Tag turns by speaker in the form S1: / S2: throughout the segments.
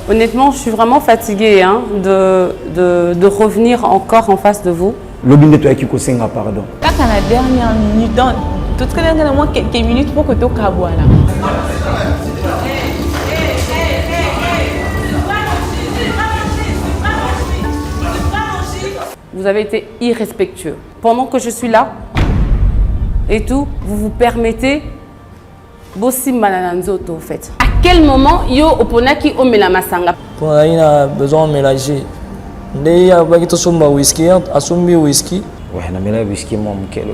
S1: Honnêtement, je suis vraiment fatiguée hein, de revenir encore en face de vous.
S2: L'objet de qui kosenga pardon.
S3: Là, à la dernière minute, dans tout ce que nous avons quelques minutes pour que tu cabois là.
S1: Vous avez été irrespectueux. Pendant que je suis là et tout, vous vous permettez bossi manananzoto en fait. À quel moment yo oponaki omela masanga?
S4: On a besoin de mélanger. Il y a un whisky, un whisky.
S2: Ouais, on a mélangé whisky mon quel.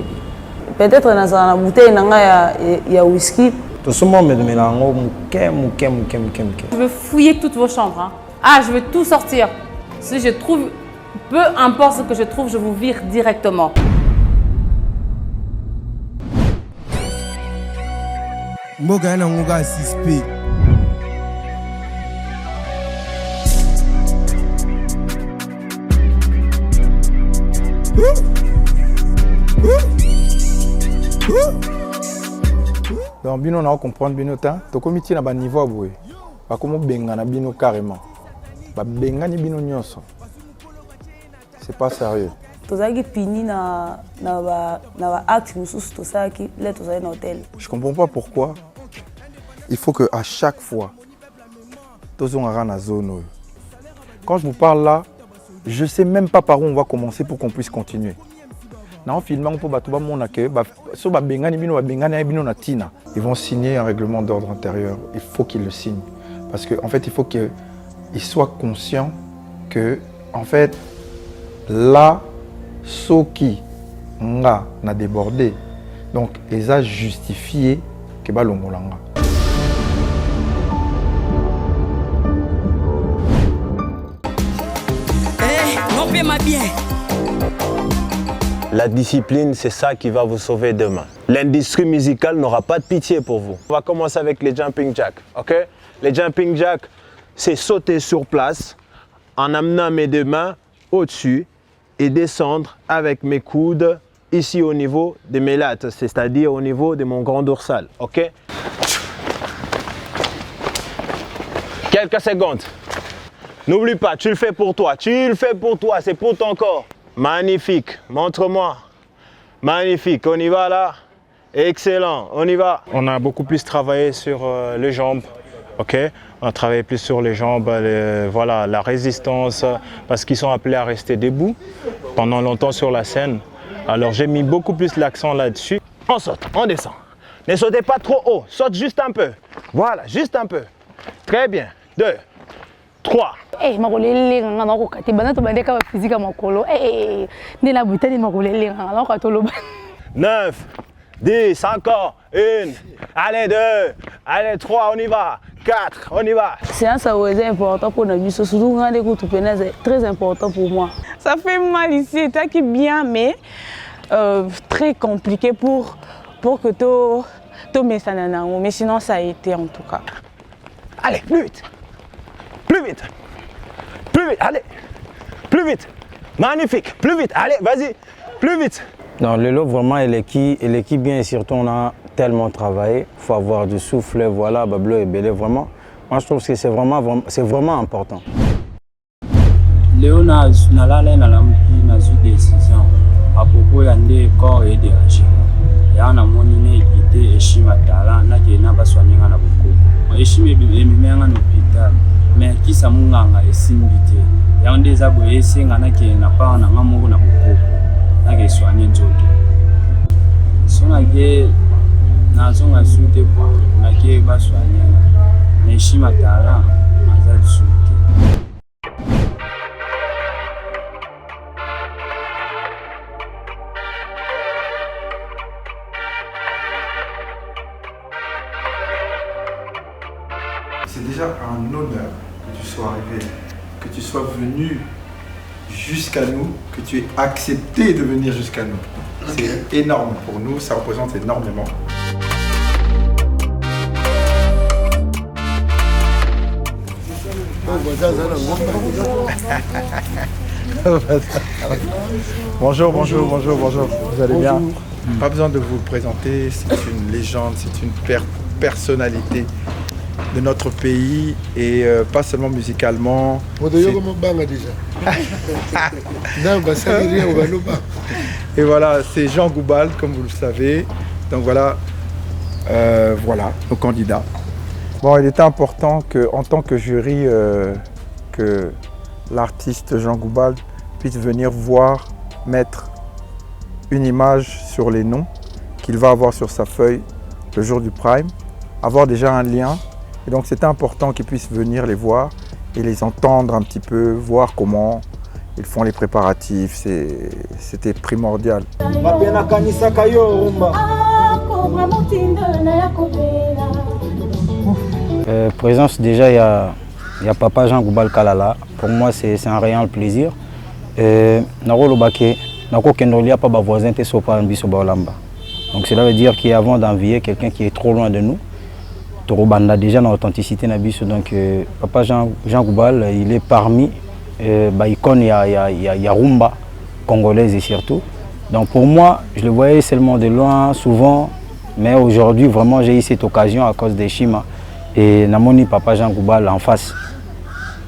S3: Peut-être dans la bouteille il y a whisky.
S2: Tout ce monde me mélange
S1: Je veux fouiller toutes vos chambres. Hein. Ah, je veux tout sortir. Si je trouve, peu importe ce que je trouve, je vous vire directement.
S5: Mboga na ngoga suspect.
S6: Donc bino on a comprendre bino temps to comité na ba niveau boye ba komo benga na bino carrément ba benga ni bino nyonso c'est pas sérieux.
S3: Tozaki pini na acte mususu tosaki le tozali na hôtel.
S6: Je comprends pas pourquoi il faut que à chaque fois tozonga na zone. Quand je vous parle là, je sais même pas par où on va commencer pour qu'on puisse continuer. Ils vont signer un règlement d'ordre intérieur. Il faut qu'ils le signent. Parce qu'en fait, il faut qu'ils soient conscients que, en fait, là, ce qui a débordé, donc, ils ont justifié que l'ongolanga.
S7: La discipline, c'est ça qui va vous sauver demain. L'industrie musicale n'aura pas de pitié pour vous. On va commencer avec les jumping jacks, ok? Les jumping jacks, c'est sauter sur place en amenant mes deux mains au-dessus et descendre avec mes coudes ici au niveau de mes lattes, c'est-à-dire au niveau de mon grand dorsal, ok? Quelques secondes. N'oublie pas, tu le fais pour toi, c'est pour ton corps. Magnifique, montre-moi. Magnifique, on y va là. Excellent, on y va. On a beaucoup plus travaillé sur les jambes, ok? On a travaillé plus sur les jambes, voilà, la résistance, parce qu'ils sont appelés à rester debout pendant longtemps sur la scène. Alors j'ai mis beaucoup plus l'accent là-dessus. On saute, on descend. Ne sautez pas trop haut, saute juste un peu. Voilà, juste un peu. Très bien. 2, 3. 9, 10, encore. 1. Allez, 2. Allez, 3, on y va. 4, on y va.
S3: C'est un saoué important pour nous, surtout quand les coups c'est très important pour moi. Ça fait mal ici, c'est qui bien, mais très compliqué pour que tu mettes ça dans. Mais sinon, ça a été en tout cas.
S7: Allez, plus vite. Plus vite. Plus vite, allez. Plus vite. Magnifique. Plus vite, allez, vas-y. Plus vite.
S2: Non, le lot vraiment, il est bien et surtout on a tellement travaillé. Il faut avoir du souffle, voilà, Bablo et Belé, vraiment. Moi je trouve que c'est vraiment important.
S4: Léona, na décision à propos de corps et de agir. Il y a un monine qui était Eshima Tala, qui n'a pas soigné à la beaucoup. Eshima est même en hôpital, mais qui s'est mis en simbité. Il y a des abonnés qui n'a pas en amour na beaucoup. Qui soigné Jodo. Si on a des nations à souhaiter pour na qui va soigner, mais Eshima Tala, mazal souhaité.
S6: C'est déjà un honneur que tu sois arrivé, que tu sois venu jusqu'à nous, que tu aies accepté de venir jusqu'à nous. C'est énorme pour nous, ça représente énormément. Bonjour, bonjour, bonjour, bonjour. Vous allez bien? Pas besoin de vous le présenter, c'est une légende, c'est une personnalité de notre pays et pas seulement musicalement. Et voilà, c'est Jean Goubal, comme vous le savez. Donc voilà, voilà nos candidats. Bon, il était important qu'en tant que jury, que l'artiste Jean Goubal puisse venir voir, mettre une image sur les noms qu'il va avoir sur sa feuille le jour du Prime, avoir déjà un lien. Et donc c'était important qu'il puisse venir les voir et les entendre un petit peu, voir comment ils font les préparatifs. C'était primordial.
S2: Présence, déjà, il y a Papa Jean Goubal Kalala. Pour moi, c'est un réel plaisir. Donc cela veut dire qu'avant d'envier quelqu'un qui est trop loin de nous, on a déjà dans l'authenticité. Donc Papa Jean Goubal, il est parmi icônes, il y a rumba congolaise et surtout. Donc pour moi, je le voyais seulement de loin, souvent, mais aujourd'hui, vraiment, j'ai eu cette occasion à cause des Shima. Et Namoni Papa Jean Goubal en face.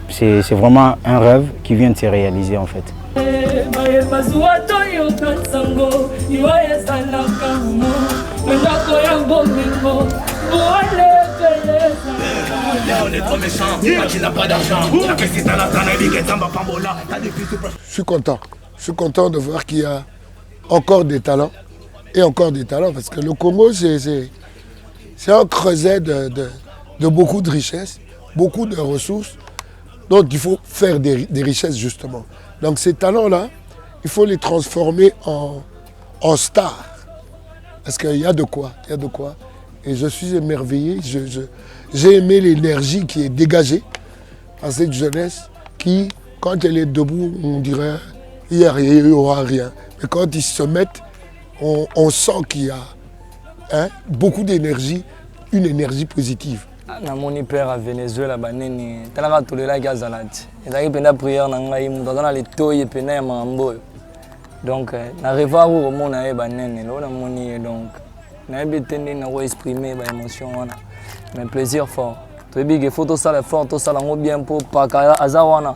S2: C'est vraiment un rêve qui vient de se réaliser en fait.
S8: Je suis content de voir qu'il y a encore des talents et encore des talents parce que le Congo c'est un creuset de beaucoup de richesses, beaucoup de ressources. Donc il faut faire des richesses justement. Donc ces talents-là, il faut les transformer en stars. Parce qu'il y a de quoi, Et je suis émerveillé, j'ai aimé l'énergie qui est dégagée par cette jeunesse qui, quand elle est debout, on dirait il n'y aura rien. Mais quand ils se mettent, on sent qu'il y a beaucoup d'énergie, une énergie positive.
S9: Mon père à Venezuela, talaka tolela gazalati. Et pena prière nangai mutazana le toy pena mambo. Donc na revoir au monde na banene lo na moni donc na betende na exprimer ba émotion wana. Mais plaisir fort. To big photo ça fort to ça ngo bien pour pas azawana.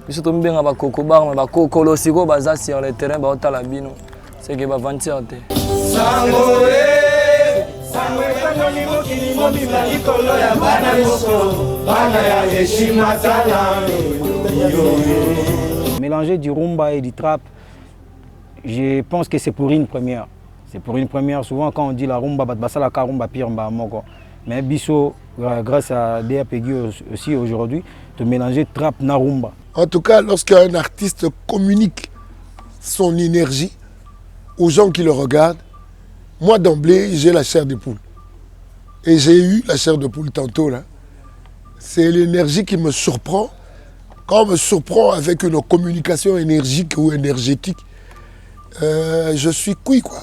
S9: Biso to mbenga ba koko bar ba kokolo siko baza sur le terrain ba otala bino. C'est que ba ventir te.
S2: Mélanger du rumba et du trap, je pense que c'est pour une première. C'est pour une première. Souvent quand on dit la rumba, la rumba pire moko. Mais Bisso, grâce à DAPG aussi aujourd'hui, de mélanger trap na rumba.
S8: En tout cas, lorsqu'un artiste communique son énergie aux gens qui le regardent, moi d'emblée, j'ai la chair de poule. Et j'ai eu la chair de poule tantôt là. C'est l'énergie qui me surprend. Quand on me surprend avec une communication énergique ou énergétique, je suis cuit quoi.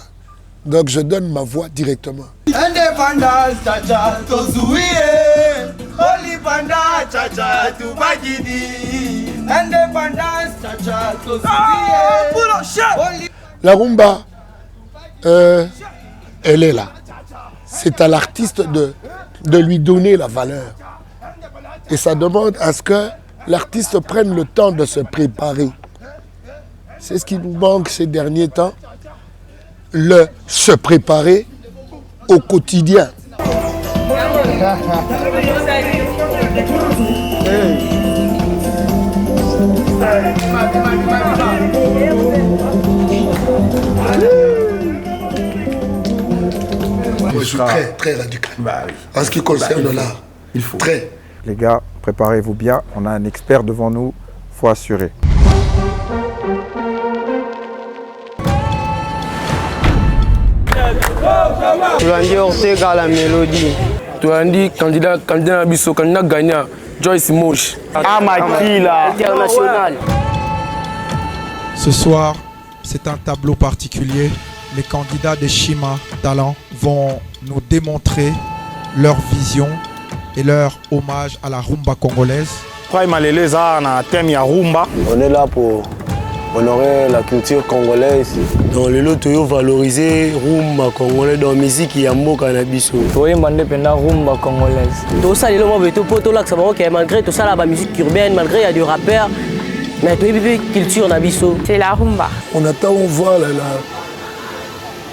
S8: Donc je donne ma voix directement.
S5: Indépendance, tcha tozouie. Olipanda, tcha tubagidi. Indépendance, tcha tozouie.
S8: La rumba, elle est là. C'est à l'artiste de lui donner la valeur. Et ça demande à ce que l'artiste prenne le temps de se préparer. C'est ce qui nous manque ces derniers temps. Se préparer au quotidien. Je suis très radical.
S6: Bah oui.
S8: En ce qui concerne l'art.
S6: Il faut.
S8: Très.
S6: Les gars, préparez-vous bien. On a un expert devant nous. Faut assurer.
S9: Tulandi Ortega la mélodie.
S10: Tulandi candidat Nabiso, candidat gagnant Joyce Moche.
S9: Amakila international.
S5: Ce soir, c'est un tableau particulier. Les candidats des Shima Talent vont nous démontrer leur vision et leur hommage à la rumba congolaise.
S7: On est là pour
S10: honorer la culture congolaise.
S11: Dans les lots, tu valoriser rumba congolais dans la musique et en cannabis.
S9: Tu es indépendant rumba congolaise.
S12: Tout ça, les lots, malgré tout ça, la musique urbaine, malgré il y a du rappeur, mais tu es culture nabiso.
S3: C'est la rumba.
S8: On attend, on voit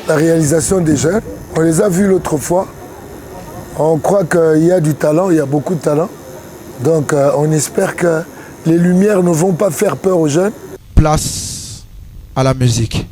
S8: la réalisation des jeunes. On les a vus l'autre fois. On croit qu'il y a du talent, il y a beaucoup de talent. Donc on espère que les lumières ne vont pas faire peur aux jeunes.
S5: Place à la musique.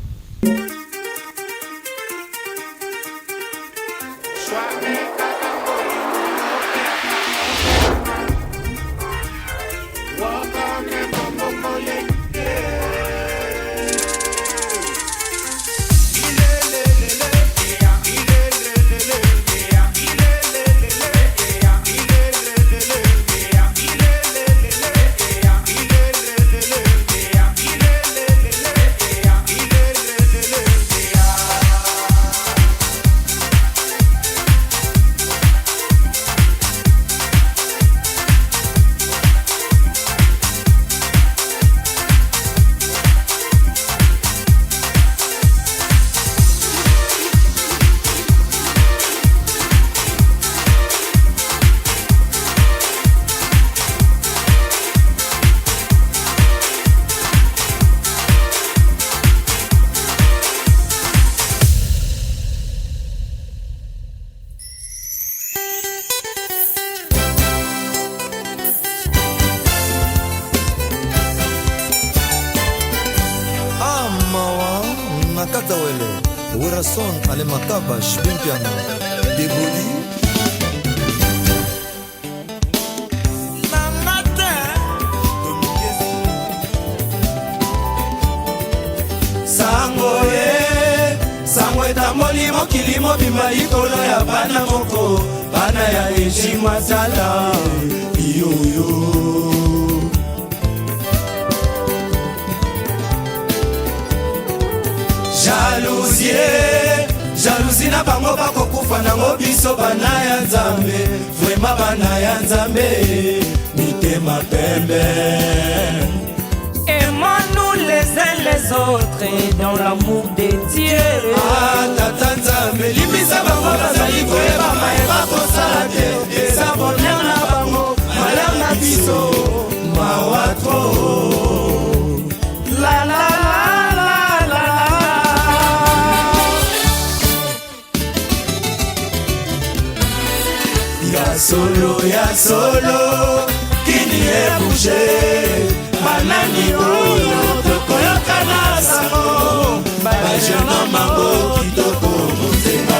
S13: Jalousie na bango bakokufa nango biso bana ya Nzambe, vraiment bana ya Nzambe, mitema pembe.
S14: Aimons-nous les uns les autres dans l'amour de Dieu.
S13: Ah, Tata Nzambe, limisa bango bazali koyeba mayeba kosala te. Eza bonheur na bango, malheur na biso, mawa trop. La la ya solo kini ebouche banani oyo tokoyoka na sango bajena mango kitoko motema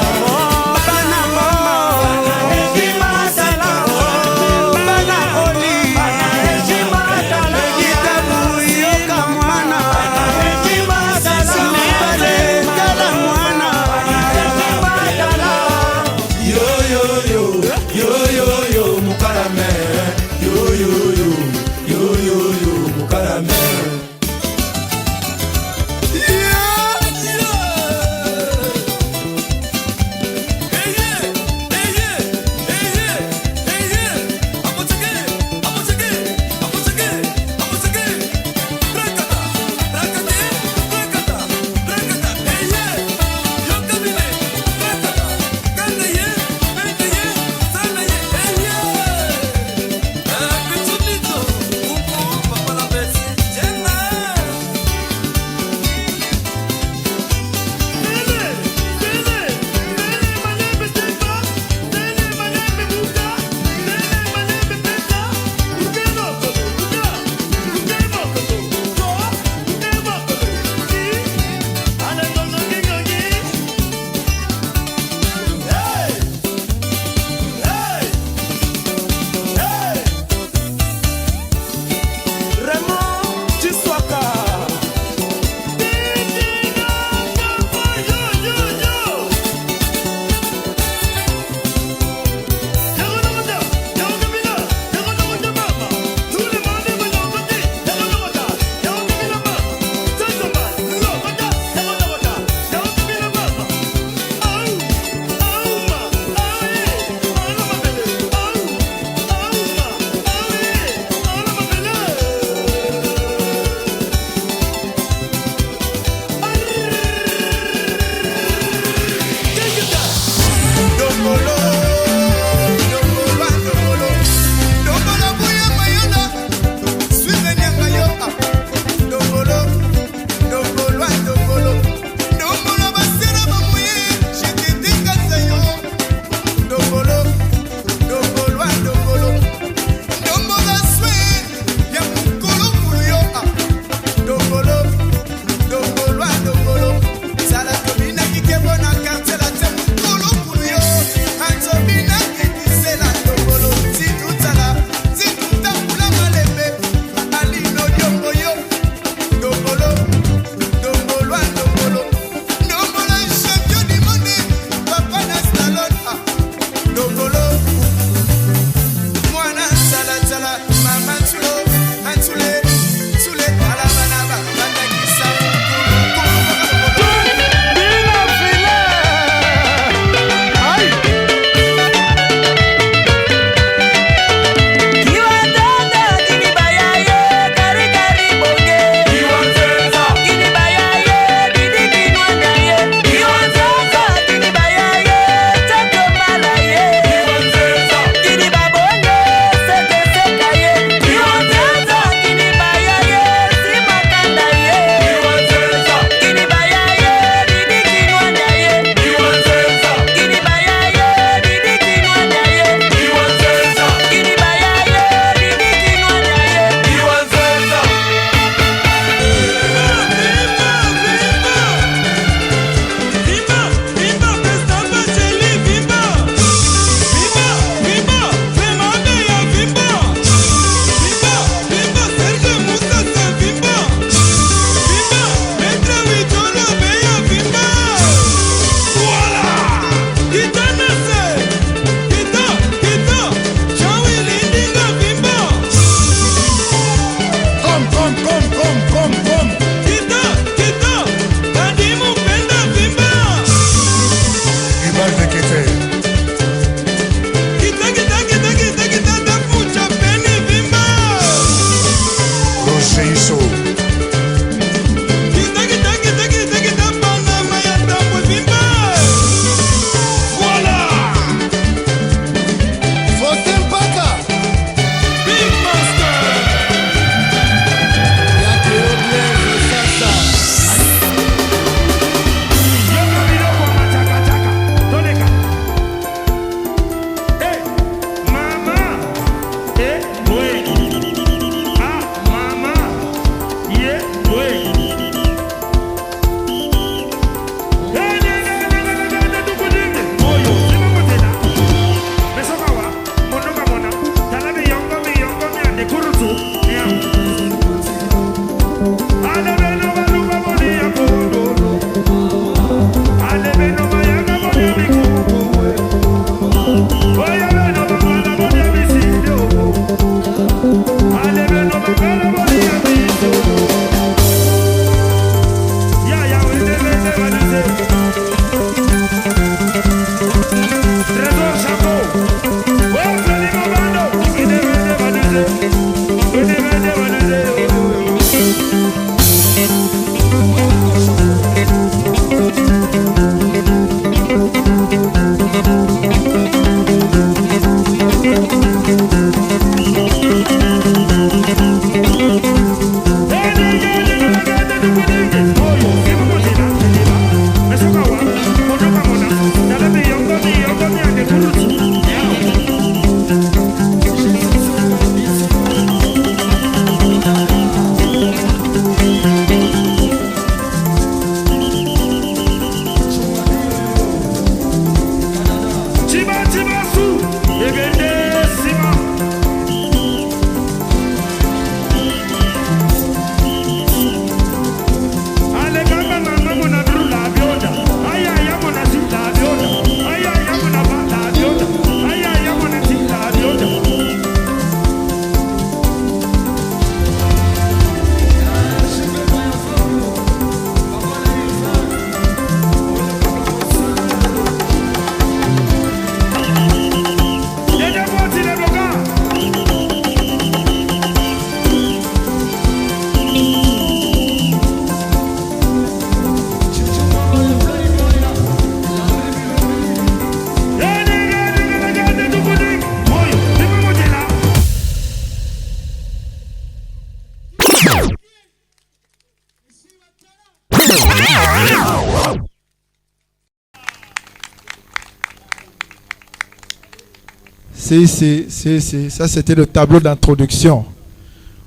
S5: Ça, c'était le tableau d'introduction.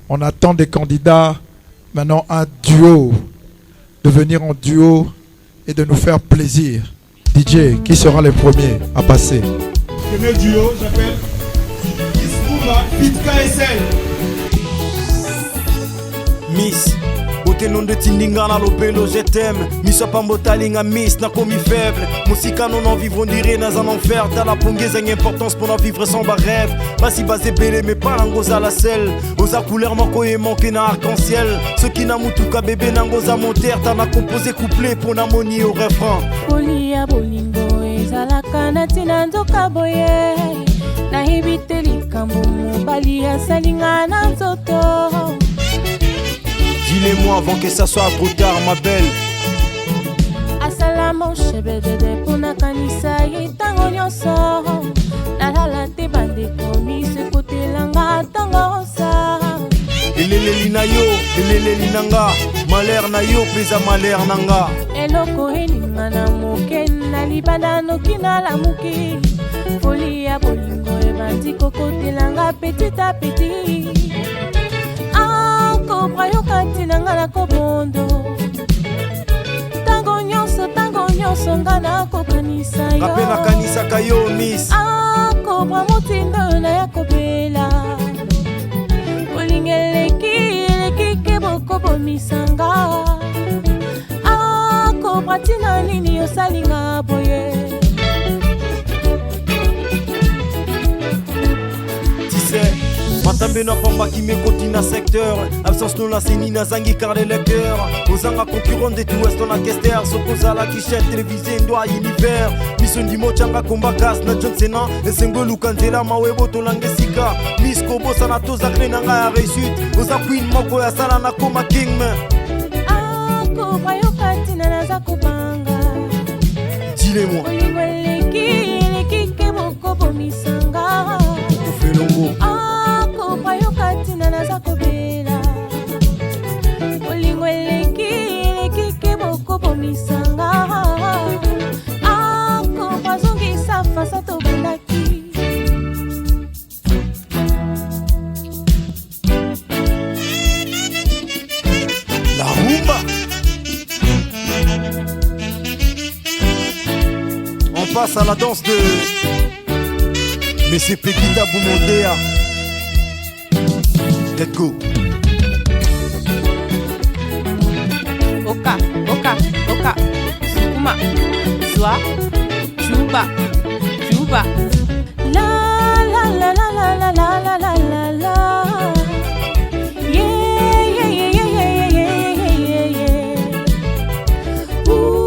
S5: On attend des candidats, maintenant un duo, de venir en duo et de nous faire plaisir. DJ, qui sera le premier à passer?
S15: Le premier duo, j'appelle Ispouma Fit KSL.
S16: Miss, beauté non de Tindinga na lopelo, je t'aime. Miss Pambotalinga, Miss, n'a commis faible. Moussika non en vivre, on dirait dans un enfer. T'as la pongaise, une importance pour en vivre sans bas rêve. Pas si basé belé, mais pas l'angoza la selle. Osa couleur, manco et manqué na arc-en-ciel. Ceux qui n'a moutuka bébé n'angoza monter. T'en as composé couplet pour n'amoni au refrain.
S17: Polia bolingo, ezalaka na tina nzoka boye. Na hibite likambo mobali asalinga na nzoto.
S16: Dis-les-moi avant que ça soit trop tard, ma belle.
S17: Asalamu shebedede puna kanisa yitango nyonso. Nalala te bandeko mise kote langa tango sa.
S16: Elele lina yo, elele linanga. Malheur na yo, pesa malheur nanga.
S17: Eloko eninga na moke na libanda noki na la muki. Folie ya bolingo ebandi kokote langa petit à petit. Prayoka tinanga na kobondo. Tango nyonso ngana kokanisa yo.
S16: Kapena kanisa kayo miss.
S17: Kobra motindo na ya kobela. Olingeleki keboko bomisanga. Kobra tina nini yosalinga boye.
S16: Matambe na pamba qui me continue na secteur. Absence non la sénie na zangi car les lecteurs. Ozanga concurrent de tout ouest on a kester. Sokoza la quichette télévisée ndoa univers. Mission di mochanga komba gas na John Cena. Et sengolu kantela mawebo to langesika. Miss Kobo sana toza krenanga ya réussite. Oza queen moko ya sala na koma king man.
S17: Kobra yokatina na za kubanga.
S16: Dis-les-moi.
S17: Olingeleki keboko bomisanga.
S16: Ofenongo.
S17: Kobra yokatina na za kobela. Olingeleki keboko bomisanga. Kobra zongisa fasa to bandaki.
S16: La rumba. On passe à la danse de mais c'est Pekita Boumondea. Let's go.
S1: Oka, oka, oka. Sukuma, Zwa, Juba, Juba.
S17: La la la la la la la la la la. Yeah yeah yeah yeah yeah yeah yeah yeah. Ooh.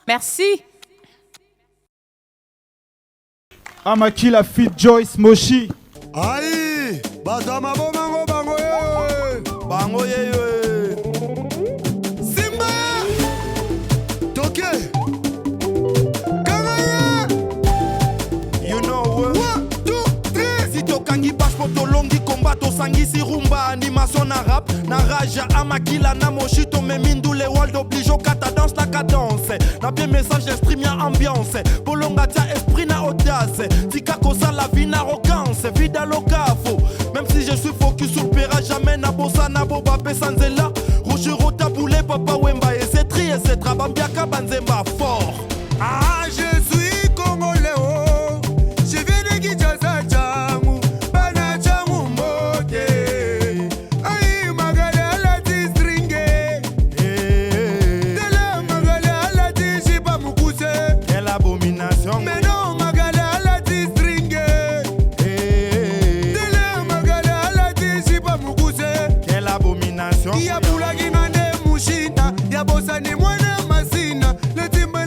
S1: Merci.
S15: Amaki la fit Joyce Moshi.
S18: Aïe, Badama Bomango Bango ye. Simba, Toke, Kangaya.
S16: You know what?
S18: 1, 2, 3.
S16: Si Tokangi bash pour Tolongi combat Tosangi si rumba animation na rap na rage Amaki la na Moshi to me mindu le world oblige au kata danse la cadence. Na bien message stream ya ambiance. Bolonga tia esprit na audace. Tika kosa la vie na arrogance. Vida lokafo. Même si je suis focus sur le pera jamais na bossa na boba pesanzela. Roger Rota boule papa wemba et c'est tri et c'est trabambiaka banzemba fort.
S18: Ah, je suis congolais, oh. Je viens de Kinshasa, Django. Bana Django mote. Aïe, magala la distringue. Tela magala la dishiba mukuse.
S16: Quelle abomination.
S18: Mais non, magala la distringue. Tela magala la dishiba mukuse.
S16: Quelle abomination.
S18: Ya bulagi mane mushina. Ya bosa ni mwana masina. Le timba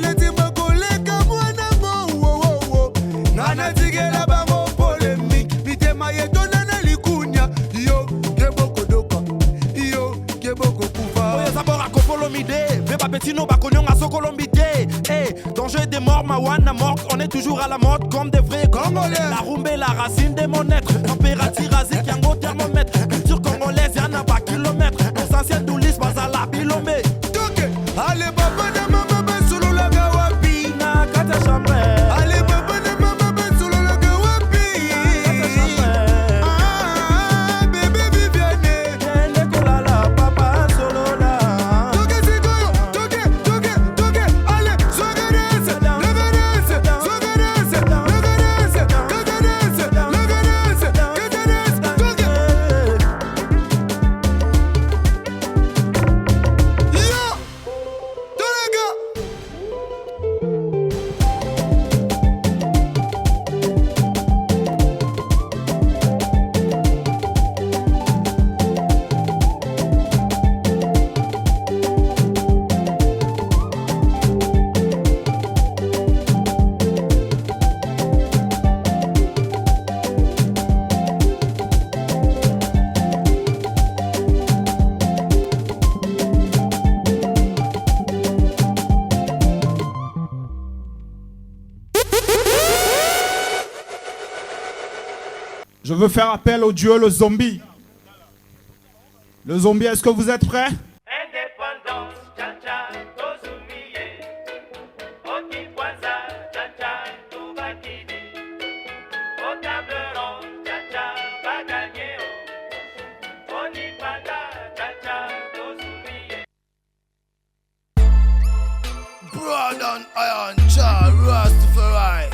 S18: koleka mwana mo. Nana tigela bango polémique. Mitema yetona na likunya. Yo, keboko doka. Yo, keboko kufa.
S16: Oye sabora kopolomide. Beba betino bakonyonga sokolombide. Eh, danger des morts, mawana mort. On est toujours à la mode comme des vrais Congolais. La rumba est la racine de mon être. Température rasée qui angote
S15: veux faire appel au duo Le Zombie. Le Zombie, est-ce que vous êtes prêts?
S13: Indépendance, cha-cha, Tozumiye. Okikwanza, cha-cha, Tubakidi. Au table ronde, cha-cha, Bagagnéo. Onipanda, cha-cha, Tozumiye.
S18: Broad and iron, cha, Rastafari.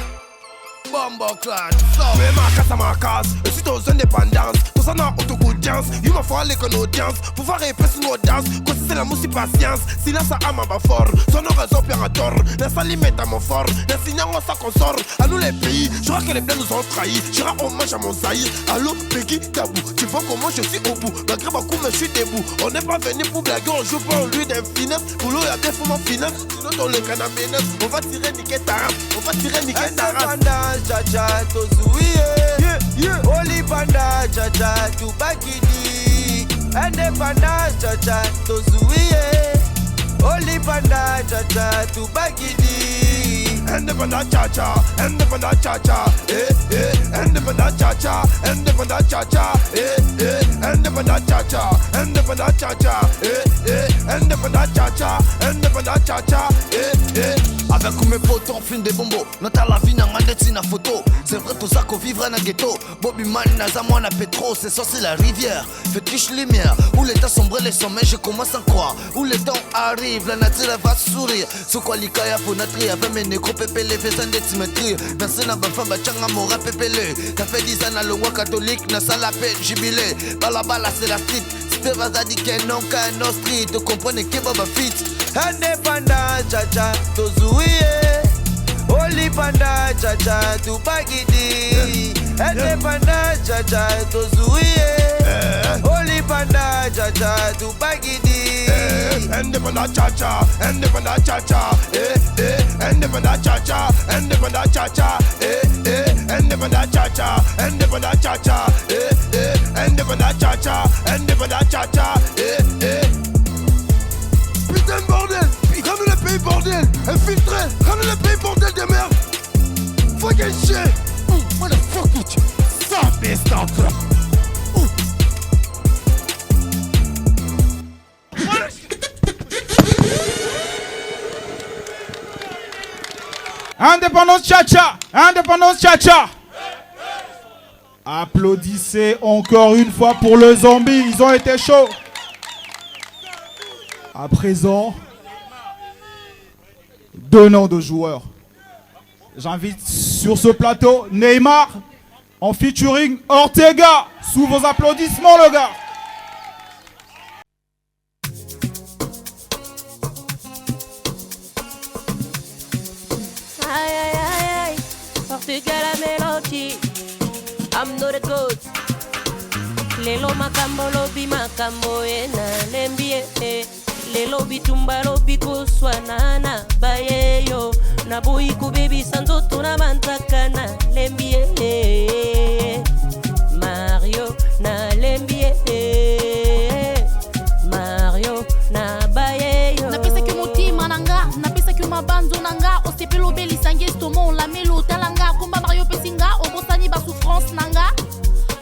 S18: Bombo clad, flow.
S19: Mais ma casse à ma case, je suis aux indépendances. Tout ça n'a auto-audience, il m'a fallu qu'on audience. Pouvoir répéter sur nos danses, quand c'est la musique patience. Silence à ma fort, son raison opérateur. La salle met à mon fort, la signal on ça qu'on sort. À nous les pays, je crois que les blancs nous ont trahis. Je rends hommage à mon Zahir. Allô, Peggy, tabou. Tu vois comment je suis au bout, malgré ma coupe, je suis debout. On n'est pas venu pour blaguer, on joue pour lui d'un finesse. Pour l'eau, il y a des fous mon finesse. Sinon, dans le canamène, on va tirer niquer ta race. On va tirer niquer ta race.
S18: Cha-cha, Tozuiye. Olipanda, cha-cha, Tubakidi. Independence, cha-cha, Tozuiye. Olipanda, cha-cha, Tubakidi.
S19: Independent cha-cha, independent cha-cha, independent cha-cha, independent cha-cha, independent cha-cha, independent cha-cha, independent cha-cha, independent cha-cha,
S18: Avec mes potes on filme des bombos. Nota la vie n'a rien na photo. C'est vrai tout ça qu'on vivra dans ghetto. Bobby Man naza moi na pétro. C'est ça c'est la rivière. Fétiche lumière. Où les temps sombre les sommets je commence à croire. Où les temps arrivent la nature elle va sourire. Ce quoi l'ikaya pour notre avec mes négros pépélé faisant des symétries. Dans ce n'a pas fait bachanga mora pépélé. T'as fait 10 ans à l'ongwa catholique na salle la paix jubilé. Balabala c'est la street. C'était vas-y qu'un non qu'un no street. Tu comprenez que baba fit. Indépendant cha-cha Tozuiye. Olipanda cha-cha Tubakidi. Indépendant cha-cha Tozuiye. Olipanda cha-cha Tubakidi.
S19: Independent cha-cha, independent cha-cha, independent cha-cha, independent cha-cha, independent cha-cha, independent cha-cha, independent cha-cha, independent cha-cha,
S18: Putain de bordel, ramenez le pays bordel, infiltré, ramenez le pays bordel de merde. Fucking shit. What the fuck with you? Stop this, stop.
S15: Indépendance cha-cha, indépendance cha-cha. Applaudissez encore une fois pour le Zombie, ils ont été chauds. À présent, deux noms de joueurs. J'invite sur ce plateau Neymar en featuring Ortega. Sous vos applaudissements, le gars.
S17: Aïe aïe aïe aïe, Ortega la mélodie. I'm not a goat. Lelo makambo lobi makambo ena lembie. Lelo bitumba lobi kuswana na bayeyo. Na bui kubebi sanzoto na mantaka na lembie. Mario na lembie. Mario na bayeyo.
S20: Napesa que motima nanga, napesa que mabanzo nanga. Osepelo beli sangue stomo la melo talanga. Kumba Mario pesinga, obosani ba souffrance nanga.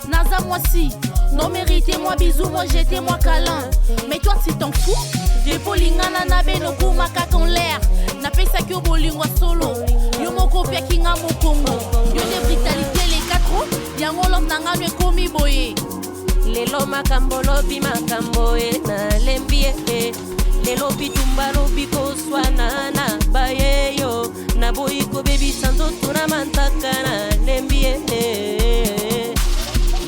S20: Naza moi si, non méritez-moi bisous, moi jetez-moi câlin. Mais toi si t'en fous, j'ai polingana na beno kuma kaka en l'air. Napesa que bolingwa solo, yo moko pia kinga mo Congo. Yo de brutalité les quatre, yango lom nanga nwe komi boye.
S17: Lelo makambo lobi makambo na lembie. Lelo bitumba lobi koswana na bayeyo. Na boyiko baby sanzoto na mantaka na lembie.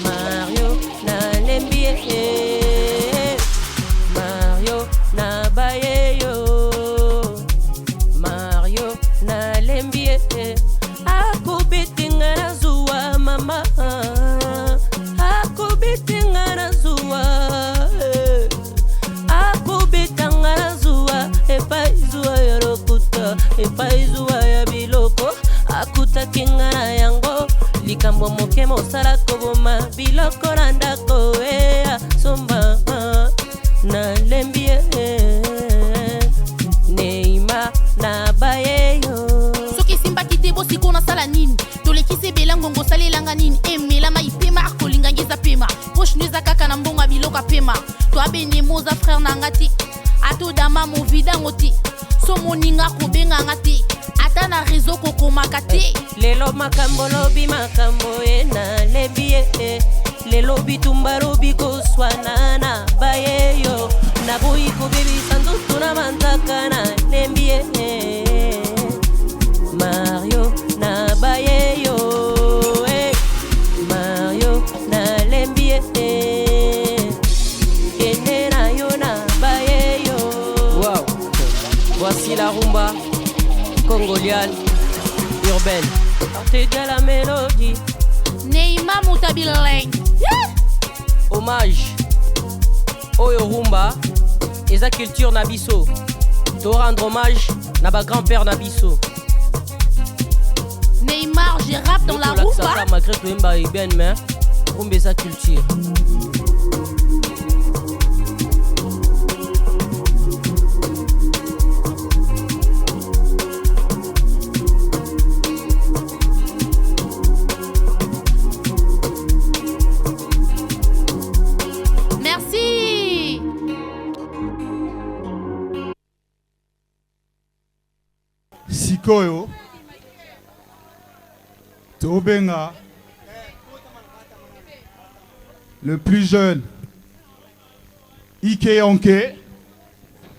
S17: Mario na lembie. Mario na bayeyo. Mario na lembie. Akubitinga na zuwa mama. Akubitinga na zuwa. Akubitanga na zuwa. Epa izuwa ya lokuta. Epa izuwa ya biloko. Akuta kinga na yango. Likambo moke mosala koboma. Biloko na ndako ea somba. Na lembie. Neymar na bayeyo.
S20: Soki simba kite bosi kona sala nini. Tole kise belango ngo sale langa nini. Emela maipe marco motema toa beni moza frère nangati ato dama movida ngoti so moninga kobenga ngati ata na réseau kokomaka te
S17: lelo makambo lobi makambo ena lebie lelo bitumba lobi koswana na bayeyo na boyi kobebisa nzoto na mantaka na lembie Mario na bayeyo Mario na lembie kende na yo na bayeyo. Wow, voici la rumba congolienne urbaine portée de la mélodie
S20: Neymar Moutabileng.
S17: Hommage oyo rumba eza culture na biso to rendre hommage na ba grand-père na biso.
S20: Neymar, je rappe dans la rumba.
S17: Malgré tout Mba Iben mais rumba eza culture.
S15: Sikoyo Tobenga le plus jeune Ike Yonke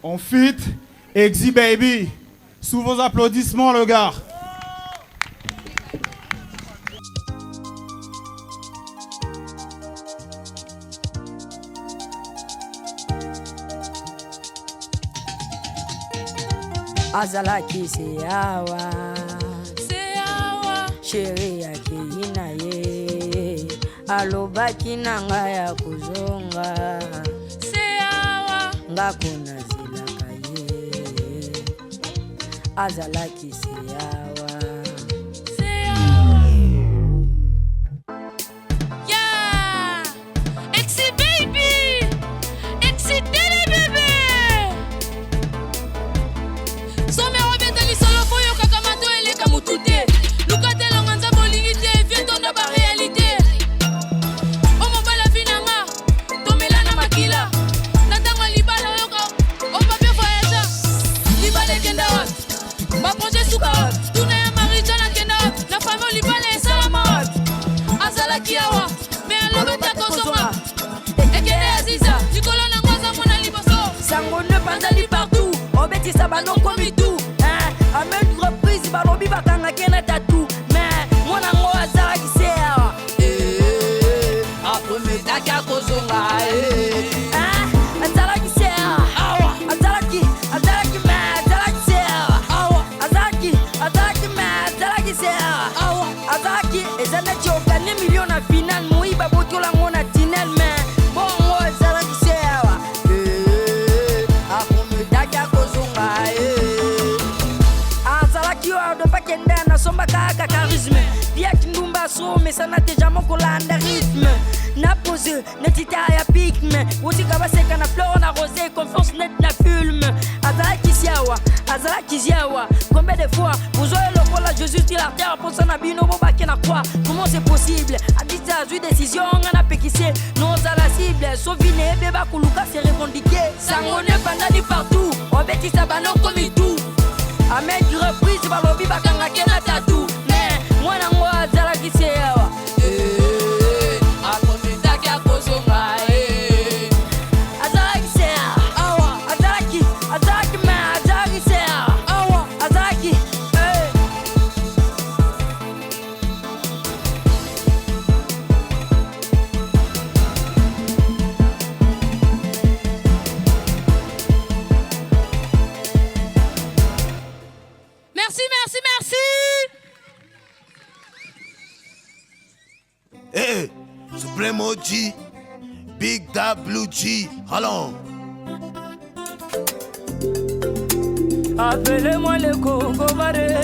S15: on fit Exi Baby sous vos applaudissements le gars.
S21: Azalaki seawa sheri yake ina ye alobaki nanga ya kuzonga seawa ngako nazilaka ye azalaki seawa Sabano comme tout, à même reprise, balobi bakanga kena tatou, mais mon amour azalaki sea, après me taka kozonga, azalaki sea, azalaki me, azalaki sea, azalaki me, azalaki sea, azalaki ezana choka ne million na final, moi baboto la ngona tinel mais bon moi azalaki sea, après me taka kozonga. Somba kaka charisme Dia kindumba so mais ça n'a déjà mon colanda rythme Na pose, na tita ya pigme Wosi kaba seka na fleur na rosé Confiance net na filme Azalaki siawa, azalaki ziawa Combien de fois, vous aurez le rôle à Jésus sur la terre Pour ça na bino boba qui na quoi Comment c'est possible Adite a eu décision, on a pékissé Non à la cible, sauvine, beba kuluka c'est revendiqué Sangone pandani partout On bêtise sa banon comme il tout Amen du reprise, balobi bakanga kena tatou mais moi na moi azalaki seawa akomendaki akozonga azalaki seawa azalaki me azalaki seawa azalaki
S20: Merci.
S19: Hey, Supremo G, Big WG, allons.
S14: Appelez-moi le Congo Baré.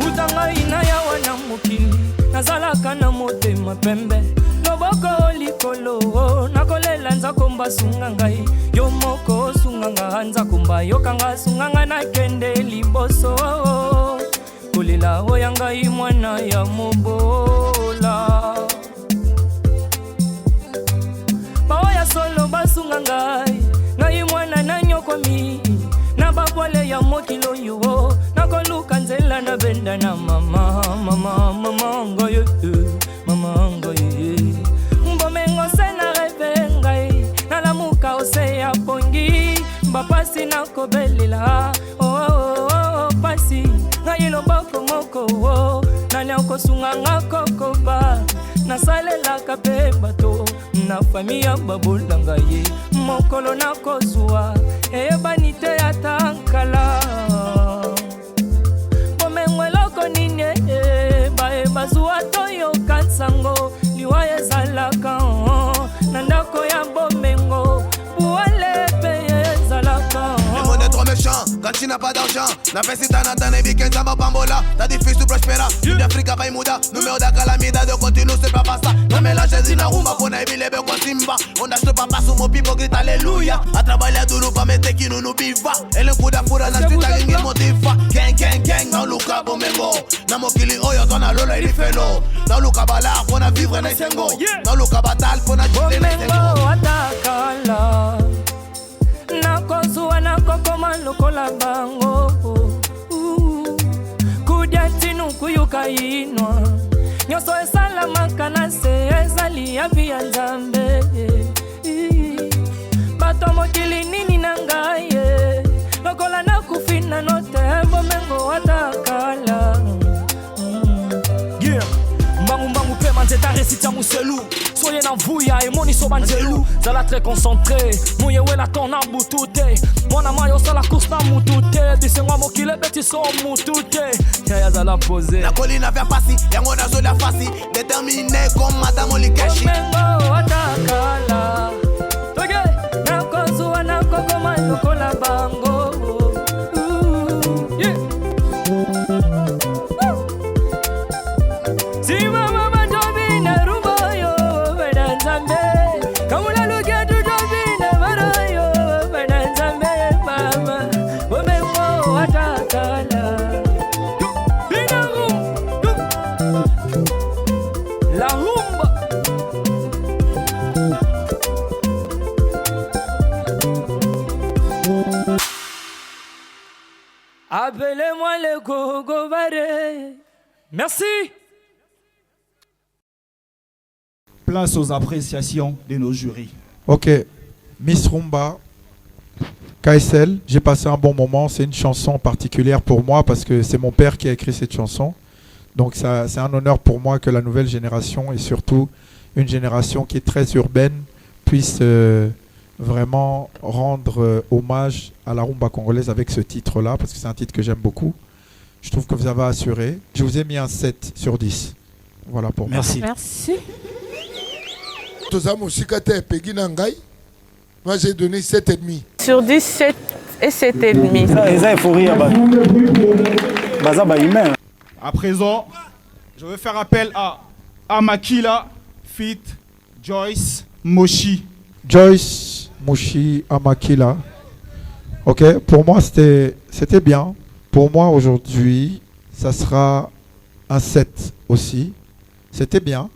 S14: Utanga ina ya wana mukili, nazalaka na motema pembe. Loboko likolo, nakolela nzako mbasunga ngai. Yo moko sunganga nzako mba yokanga sunganga na kende liboso. Kolila oyanga imwana ya mobola. Nanda na mama, mama, mama ngoye, mama ngoye. Mbomengo sena reve ngai, na la muka ose ya pongi, mbapasi na kobelela, oh oh oh pasi, ngai loboko moko oh, nani okosunga ngako ba, na salela kape bato, na familia babola ngai, mokolo na kozua, ebanite ya tankala. Bomengweloko nine, bae bazua toyo kansango, liwaye zalaka, nandako ya bomengo, buale peye zalaka.
S19: Le monde est trop méchant, quand tu n'as pas d'argent. N'a pas si t'en attends, et week-end, ça va bambola. T'as des fils, tu prospéras. Une Afrique, pas Mouda. Numéro d'Akalamida, de continue, c'est pas ça. Non, mais la chaise, il a rumba, pour n'aimer les becs, Simba. On a ce papa sous mon pipo, grite alléluia. À travailler, de nous, pas mettre qui nous biva. Et le coup d'affoura, la suite, à ringue, motiva. Gang, gang, gang, dans Luka, Bomengo. Namo Kili, Oyo, ton a Lola, il fait l'eau. Dans Luka Bala, on a vivre, Naisengo. Dans Luka Batal, on a joué, Naisengo.
S14: Nakozua nakokoma lokola bango kudiatinu kuyuka inwa nyoso esalamaka na se ezali ya via nzambe bato mokili nini na ngai lokola nakufina note bomengo watakala
S4: Mbangu pe manzeta resita muselu soye na mvuya e moni so banzelu zala très concentré mouye wela ton na butute mona mayo sala course na mutute disengwa mokile beti so mutute ya zala poser
S19: la colline vers passi yango na zo la fasi déterminé comme madame Olikeshi
S14: mengo watakala toge na kozua na kokoma lokola bango Appelez-moi le Gogo Baré.
S4: Merci.
S15: Place aux appréciations de nos jurys.
S5: Ok, Miss Rumba, KSL, j'ai passé un bon moment. C'est une chanson particulière pour moi parce que c'est mon père qui a écrit cette chanson. Donc c'est un honneur pour moi que la nouvelle génération et surtout une génération qui est très urbaine puisse vraiment rendre hommage à la rumba congolaise avec ce titre-là, parce que c'est un titre que j'aime beaucoup. Je trouve que vous avez assuré. Je vous ai mis un 7 sur 10. Voilà pour moi.
S1: Merci.
S8: Moi, j'ai donné 7,5.
S3: Sur 10, 7 et 7,5.
S15: À présent, je vais faire appel à Amakila, Fit, Joyce, Moshi.
S5: Joyce, Moshi, Amakila. Ok, pour moi c'était bien. Pour moi aujourd'hui, ça sera un 7 aussi. C'était bien,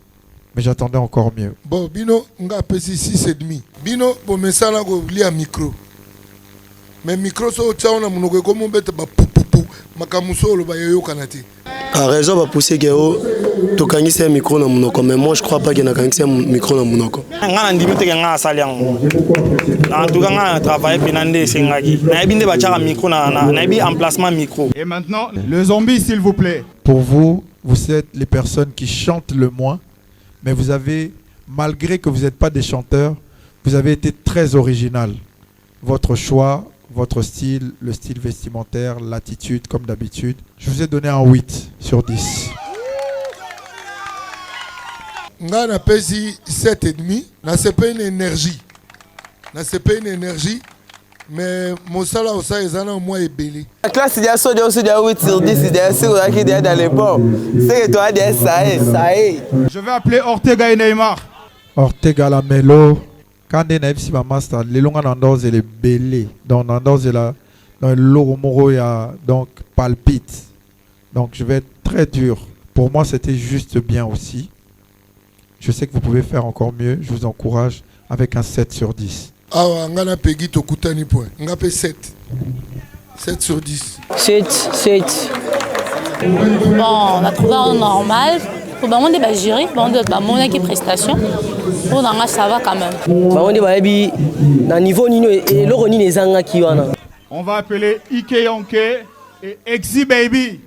S5: mais j'attendais encore mieux.
S8: Bon, Bino, on a appelé 6,5. Bino, bon, mais ça, on a un micro. Mais micro, ça, on a un comme on bête,
S11: a raison va pousser que to kangisi un micro na munoko, mais moi je crois pas qu'il y a kangisi un micro na munoko.
S9: Ngana ndimite ke ngana saliango. Na tuka ngana travailler pinande sengaki. Na ebinde ba tchaka micro na ebi emplacement micro.
S15: Et maintenant, le zombie s'il vous plaît.
S5: Pour vous, vous êtes les personnes qui chantent le moins, mais vous avez, malgré que vous n'êtes pas des chanteurs, vous avez été très original. Votre choix, votre style, le style vestimentaire, l'attitude comme d'habitude. Je vous ai donné un 8 sur 10.
S8: Nga na pesi 7,5. Na c'est pas une énergie. C'est pas une énergie. Mais mon salaire ça est au moins ébélé.
S22: La classe il y a aussi de 8 sur 10, il y a aussi qui est dans les bords. C'est que toi ça est.
S15: Je vais appeler Ortega et Neymar.
S5: Ortega la Melo. Quand on a vu ma master, les longs nandos et les belés. Donc nandos et là, dans le lourd moro donc palpite. Donc je vais être très dur. Pour moi c'était juste bien aussi. Je sais que vous pouvez faire encore mieux. Je vous encourage avec un 7 sur 10.
S8: Ah, on a payé to kutani point. On a payé 7. 7 sur 10.
S3: 7.
S20: Bon, on a trouvé un normal. Pour on est jury, on a mon équipe prestation. Pour nous, ça va quand même.
S12: On est dans niveau nino et l'oroni les anga qui wana.
S15: On va appeler Ike Yonke et Exi Baby.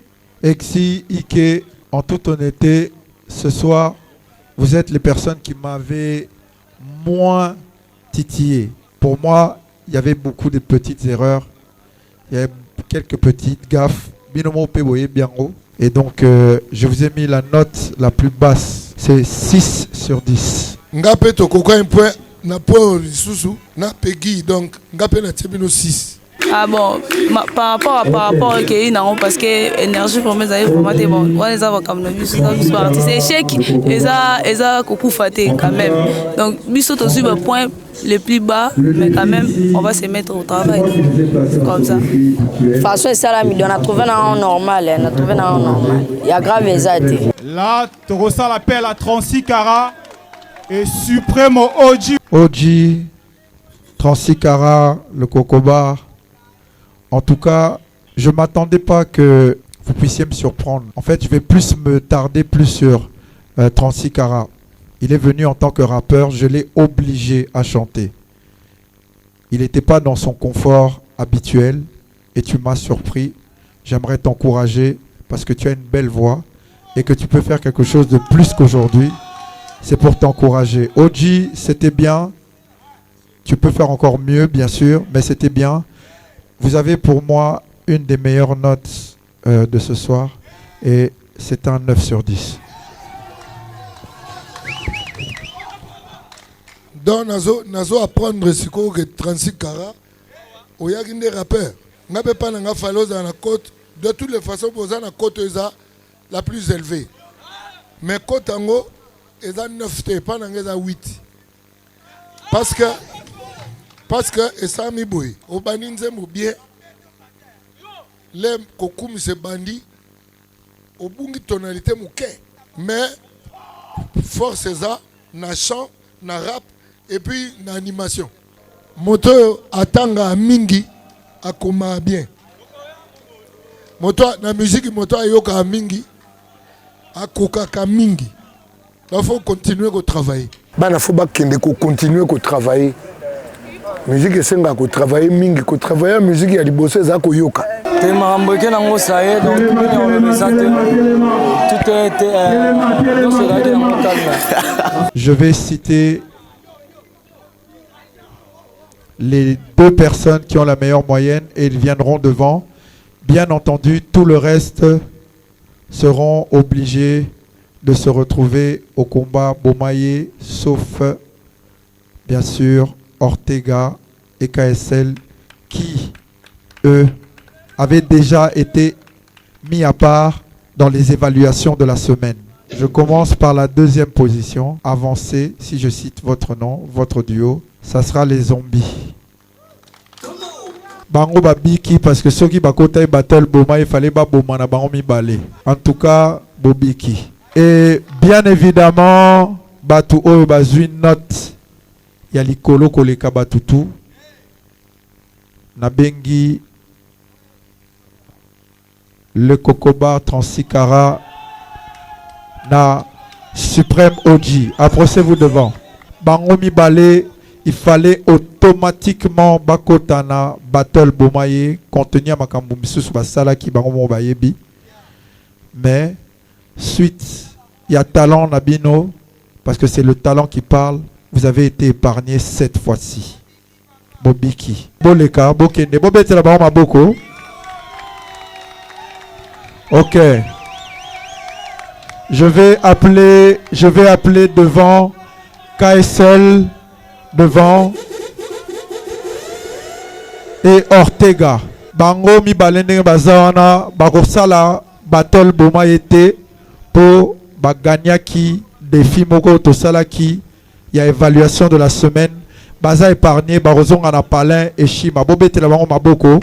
S5: Exi, Ike, en toute honnêteté, ce soir, vous êtes les personnes qui m'avaient moins titillé. Pour moi, il y avait beaucoup de petites erreurs. Il y avait quelques petites gaffes. Binomo Peboye Biango. Et donc, je vous ai mis la note la plus basse. C'est 6 sur 10.
S8: Ngapé Tokoko un point. Na point Susu. Na Peggy. Donc, Ngapé na Tibino 6.
S3: Ah bon, par rapport à qui non parce que énergie pour mes amis vraiment c'est bon. On les a comme nous c'est échec et ça coucou faté quand même. Donc biso to sur le point le plus bas mais quand même on va se mettre au travail comme ça.
S21: Façon ça là on a trouvé un normal, on a trouvé un normal. Il y a grave exact.
S15: Là, Torosa l'appelle à 36 carats et Supremo Oji.
S5: Oji 36 carats, le Cocobar. En tout cas, je ne m'attendais pas que vous puissiez me surprendre. En fait, je vais plus me tarder plus sur 36 carats. Il est venu en tant que rappeur, je l'ai obligé à chanter. Il n'était pas dans son confort habituel et tu m'as surpris. J'aimerais t'encourager parce que tu as une belle voix et que tu peux faire quelque chose de plus qu'aujourd'hui. C'est pour t'encourager. Oji, c'était bien. Tu peux faire encore mieux, bien sûr, mais c'était bien. Vous avez pour moi une des meilleures notes de ce soir et c'est un 9 sur 10.
S8: Donc, nazo apprendre ce que 36 carats, il y a des rappeurs. On n'a pas dans la côte. De toutes les façons, vous avez la côte la plus élevée. Mais côte en haut, il y a 9, pas dans 8. Parce que et ça mi boy au baninze mo bien les kokum se bandi au bungi tonalité mouké mais force ça na chant na rap et puis na animation moto atanga mingi akoma bien moto na musique moto ayoka mingi akoka mingi il faut continuer à travailler
S2: bana faut continuer à travailler. Musique esenga ko travailler mingi ko travailler musique ya liboso za ko yoka
S9: te marambo ke nango saye donc on le mesate tout est
S5: Je vais citer les 2 personnes qui ont la meilleure moyenne et ils viendront devant. Bien entendu, tout le reste seront obligés de se retrouver au combat Bomaye, sauf bien sûr Ortega et KSL qui, eux, avaient déjà été mis à part dans les évaluations de la semaine. Je commence par la 2e position. Avancée, si je cite votre nom, votre duo, ça sera les zombies. Bango babiki parce que ceux qui bakota battle boma il fallait ba boma na bango mi balé. En tout cas, bobiki. Et bien évidemment, batu oyo bazui note ya likolo koleka batutu na bengi le Cocobar 36 carats na Supreme Oji. Approchez-vous devant. Bango mi balé, il fallait automatiquement bakotana battle bomaye contenir makambo misusu basala ki bango mo bayebi. Mais suite il y a talent nabino parce que c'est le talent qui parle. Vous avez été épargné cette fois-ci. Bobiki. Boleka, Bokende, Bobete la barre Maboko. Ok. Je vais appeler devant KSL, devant et Ortega. Bango mi balende bazana, bakosala battle boma été pour baganyaki défi moko to salaki. Il y a évaluation de la semaine. Baza épargné, Barozon en a palin et Shima. Bobete la maboko.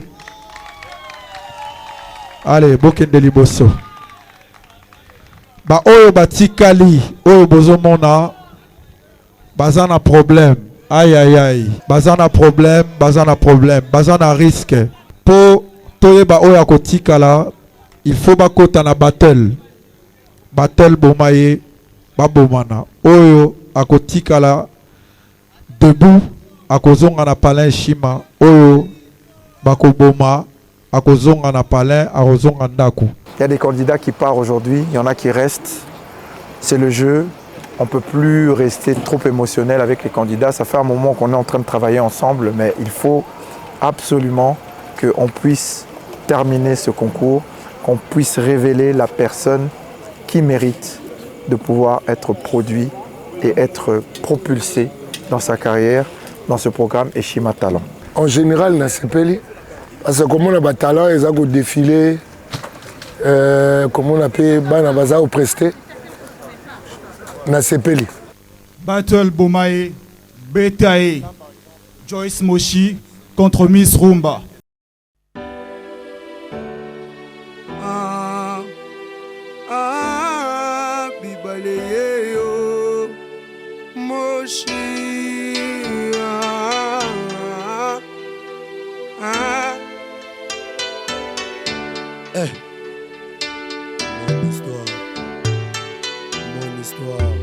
S5: Allez, Bokende Liboso. Ba oyo batikali, oyo bozomona. Baza na problème. Aïe aïe aïe. Baza na problème, baza na risque. Po toye ba oyo akotikala il faut bakota na battle bomaye babomana oyo akotikala debout akozonga na palin shima oyo bakoboma akozonga na palin akozonga ndaku.
S6: Il y a des candidats qui partent aujourd'hui, il y en a qui restent. C'est le jeu. On ne peut plus rester trop émotionnel avec les candidats. Ça fait un moment qu'on est en train de travailler ensemble, mais il faut absolument qu'on puisse terminer ce concours, qu'on puisse révéler la personne qui mérite de pouvoir être produit et être propulsé dans sa carrière, dans ce programme Eshima Talent.
S2: En général, na sepeli, parce que comme on a des talents, ils ont défilé, comme on appelle, bana baza au presté. Na sepeli.
S15: Battle Bomae, Betae, Joyce Moshi contre Miss Rumba.
S18: Bibaleye yo, Moshi. Mon histoire. Mon histoire.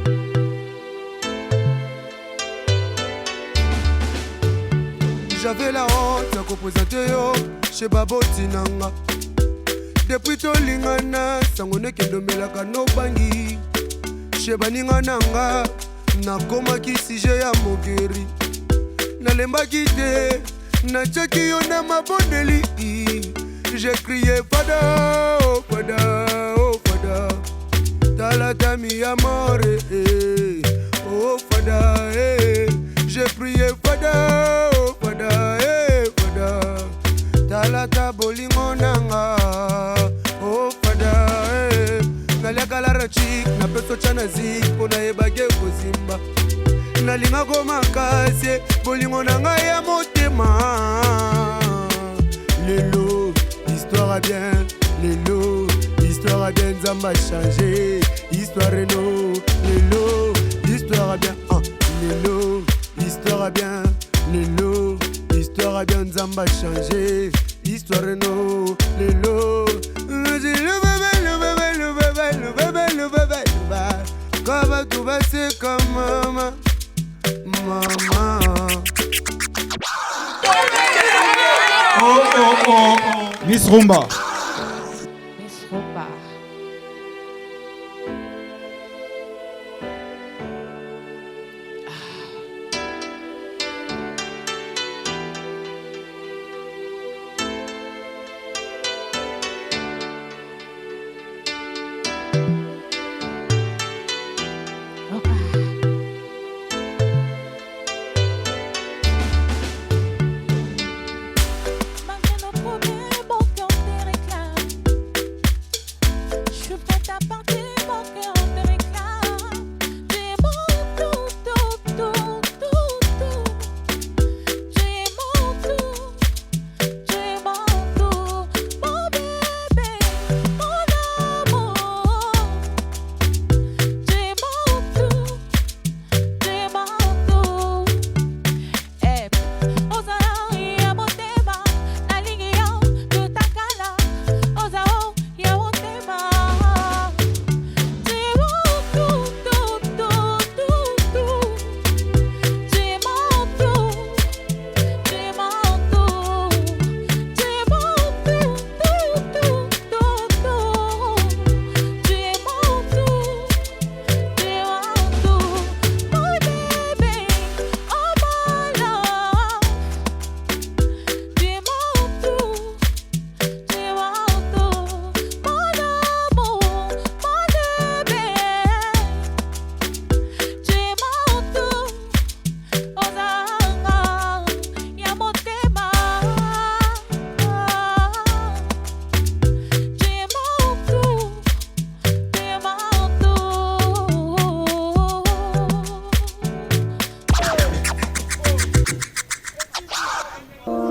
S18: J'avais la honte à représenter yo chez Baboti Nanga. Depuis tolingana, sangone kendomelaka no bangi. Chez Baningananga, nakomaki sije ya mogeri. Nalembaki te, nachaki yo na mabondeli. J'ai crié fada, oh fada, oh fada. Talata mi amore, oh fada, j'ai prié fada, oh fada, fada. Talata bolingo nanga, oh fada, naliaka la rachik, na peso chana zik, pona ebage kozimba. Nalinga koma kasi, bolingo nanga ya motema. Lelo, histoire a bien, lelo. Histoire a bien, Nzamba a changé. Histoire Renault, Lelo. Histoire a bien, Lelo. Histoire a bien, Lelo. Histoire a bien, Nzamba a changé. Histoire Renault, Lelo. Le bébé, le bébé, le bébé, le bébé, le bébé, le bébé. Comment tout va, c'est comme maman. Maman.
S15: Oh, oh, oh, oh. Miss Rumba.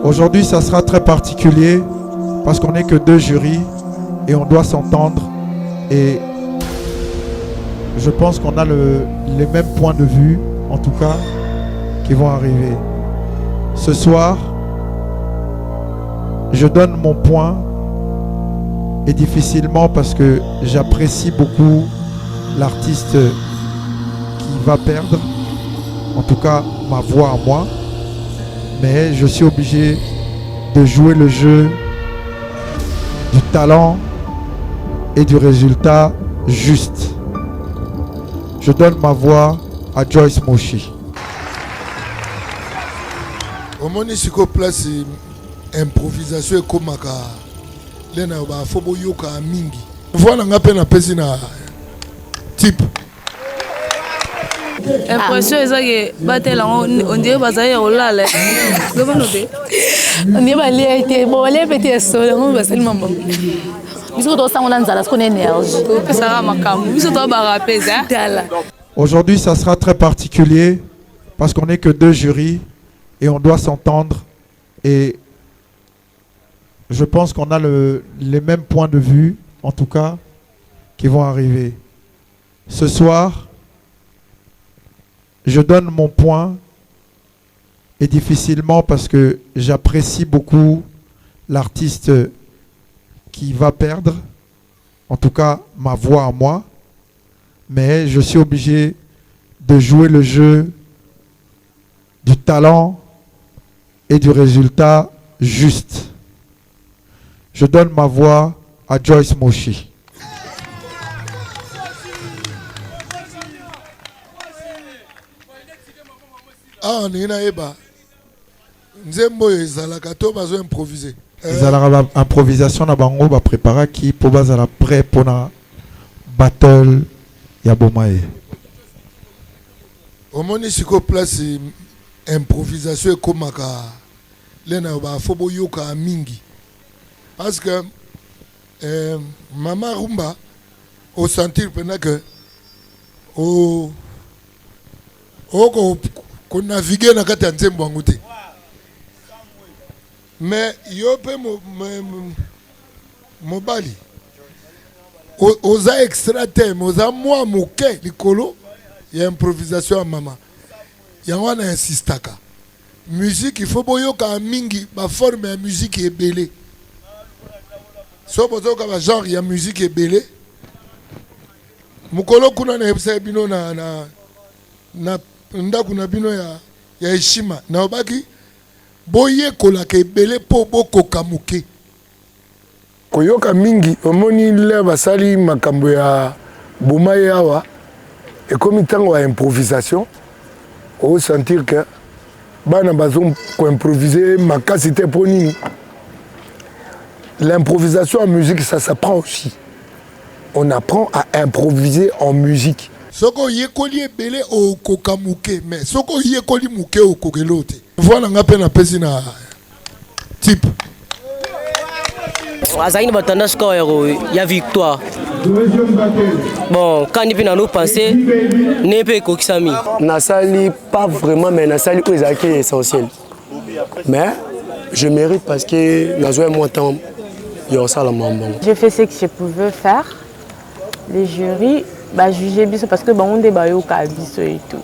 S5: Aujourd'hui, ça sera très particulier parce qu'on n'est que deux jurys et on doit s'entendre. Et je pense qu'on a les mêmes points de vue, en tout cas, qui vont arriver. Ce soir, je donne mon point et difficilement parce que j'apprécie beaucoup l'artiste qui va perdre, en tout cas ma voix à moi, mais je suis obligé de jouer le jeu du talent et du résultat juste. Je donne ma voix à Joyce Moshi.
S8: Au moment où place improvisation et comme lena ba fobo yoka mingi. Voilà ngape na pesi na type.
S3: Impression ezake batela on dirait bazaya olala. Comment noter?
S20: On dirait bali été bon les petits solo on va seulement bon. Biso to sango nzala skone énergie.
S3: Ça va makambu. Biso to ba rapeza.
S5: Aujourd'hui, ça sera très particulier parce qu'on n'est que 2 jurys et on doit s'entendre. Et je pense qu'on a les mêmes points de vue, en tout cas, qui vont arriver. Ce soir, je donne mon point, et difficilement parce que j'apprécie beaucoup l'artiste qui va perdre, en tout cas ma voix à moi, mais je suis obligé de jouer le jeu du talent et du résultat juste. Je donne ma voix à Joyce Moshi.
S8: Ah, Nina Eba. Nzembo ezalaka to bazo improviser.
S5: Ezalaka improvisation na bango ba préparer qui pour bazala prêt pour na battle ya bomae.
S8: Au moment où place improvisation comme lena ba fobo yoka mingi. Parce que Mama Rumba au sentir pendant que au qu'on navigue na kati ya nzembo yango te. Mais yo pe mobali oza extra terme oza mwa moke likolo ya improvisation ya mama yango wana insistaka musique il faut boyoka mingi ba forme ya musique ebele so bozoka ba genre ya musique ebele mukolo kuna na ebisa bino na ndaku na bino ya heshima na obaki boye kolaka ebele po bokoka moke koyoka mingi omoni le basali makambo ya bomaye awa ekomi ntango ya improvisation au sentir que bana bazo improviser makasi te po nini. L'improvisation en musique ça s'apprend aussi. On apprend à improviser en musique. Soko yekoli ebele okoka moke mais soko yekoli moke okokelo te. Voilà ngape na pesi na type.
S12: Azali ba tendance ko ya victoire. Bon, quand il nous penser, n'est pas kokisami.
S11: Nasali pas vraiment mais nasali où est essentiel. Mais je mérite parce que nazoe moi temps yo ça la mambo.
S3: J'ai fait ce que je pouvais faire. Les jurys juger biso parce que on débat yo ka biso et tout.